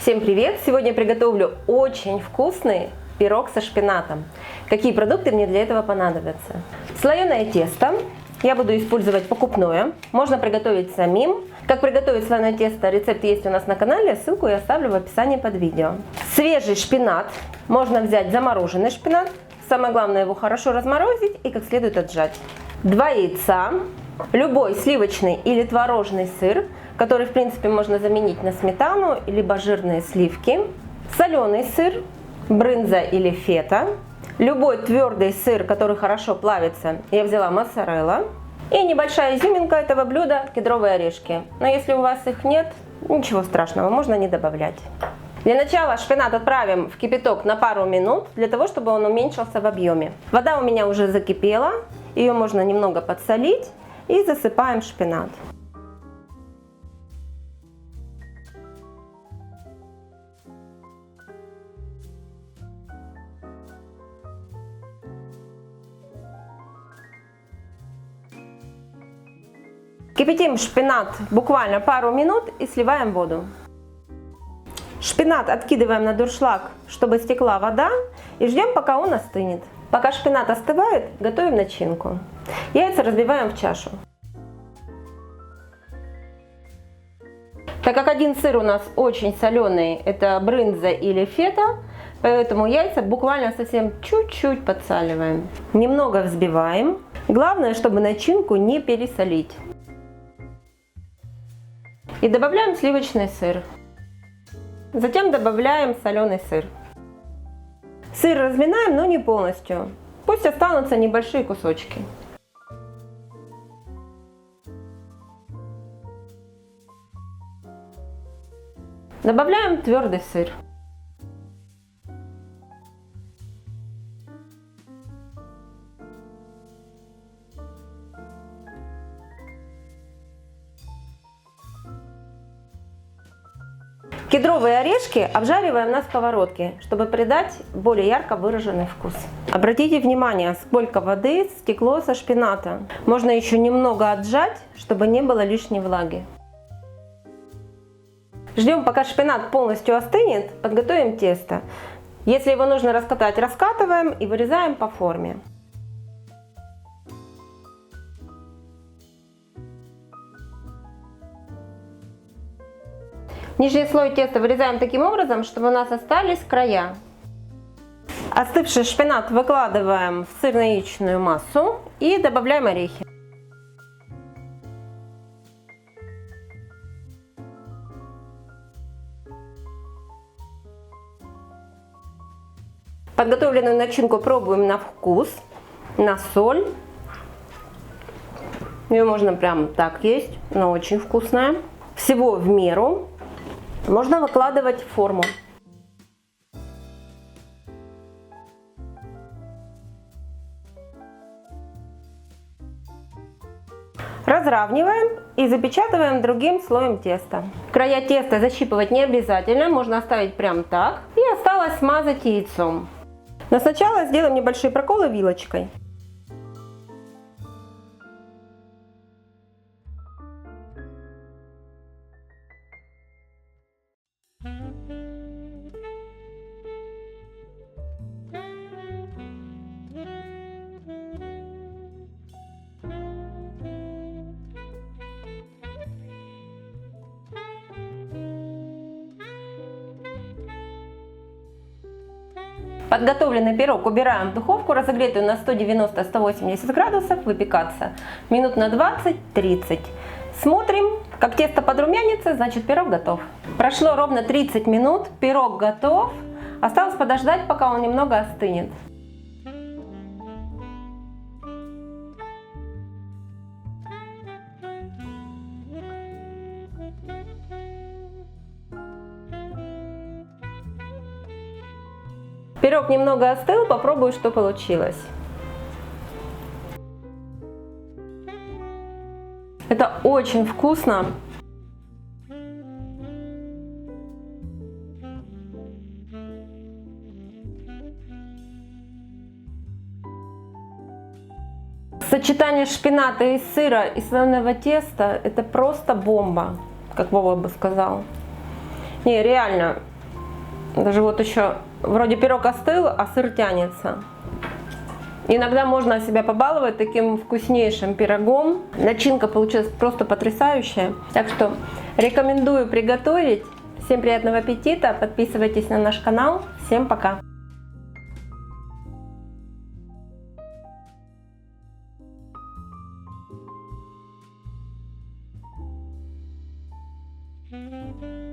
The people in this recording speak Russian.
Всем привет! Сегодня я приготовлю очень вкусный пирог со шпинатом. Какие продукты мне для этого понадобятся? Слоеное тесто. Я буду использовать покупное. Можно приготовить самим. Как приготовить слоеное тесто, рецепт есть у нас на канале. Ссылку я оставлю в описании под видео. Свежий шпинат. Можно взять замороженный шпинат. Самое главное его хорошо разморозить и как следует отжать. 2 яйца. Любой сливочный или творожный сыр, который в принципе можно заменить на сметану, либо жирные сливки. Соленый сыр, брынза или фета. Любой твердый сыр, который хорошо плавится, я взяла моцарелла. И небольшая изюминка этого блюда – кедровые орешки. Но если у вас их нет, ничего страшного, можно не добавлять. Для начала шпинат отправим в кипяток на пару минут, для того, чтобы он уменьшился в объеме. Вода у меня уже закипела, ее можно немного подсолить и засыпаем шпинат. Кипятим шпинат буквально пару минут и сливаем воду. Шпинат откидываем на дуршлаг, чтобы стекла вода, и ждем, пока он остынет. Пока шпинат остывает, готовим начинку. Яйца разбиваем в чашу. Так как один сыр у нас очень соленый, это брынза или фета, поэтому яйца буквально совсем чуть-чуть подсаливаем. Немного взбиваем. Главное, чтобы начинку не пересолить. И добавляем сливочный сыр. Затем добавляем соленый сыр. Сыр разминаем, но не полностью. Пусть останутся небольшие кусочки. Добавляем твердый сыр. Кедровые орешки обжариваем на сковородке, чтобы придать более ярко выраженный вкус. Обратите внимание, сколько воды стекло со шпината. Можно еще немного отжать, чтобы не было лишней влаги. Ждем, пока шпинат полностью остынет, подготовим тесто. Если его нужно раскатать, раскатываем и вырезаем по форме. Нижний слой теста вырезаем таким образом, чтобы у нас остались края. Остывший шпинат выкладываем в сырно-яичную массу и добавляем орехи. Подготовленную начинку пробуем на вкус, на соль. Ее можно прям так есть, она очень вкусная. Всего в меру. Можно выкладывать в форму. Разравниваем и запечатываем другим слоем теста. Края теста защипывать не обязательно, можно оставить прям так. И осталось смазать яйцом. Но сначала сделаем небольшие проколы вилочкой. Подготовленный пирог убираем в духовку, разогретую на 190-180 градусов, выпекаться минут на 20-30. Смотрим, как тесто подрумянится, значит пирог готов. Прошло ровно 30 минут, пирог готов. Осталось подождать, пока он немного остынет. Пирог немного остыл, попробую, что получилось. Это очень вкусно. Сочетание шпината и сыра и слоеного теста — это просто бомба, как Вова бы сказал. Не, реально, Даже вот еще вроде пирог остыл, а сыр тянется. Иногда можно себя побаловать таким вкуснейшим пирогом. Начинка получилась просто потрясающая. Так что рекомендую приготовить. Всем приятного аппетита. Подписывайтесь на наш канал. Всем пока. Mm-hmm.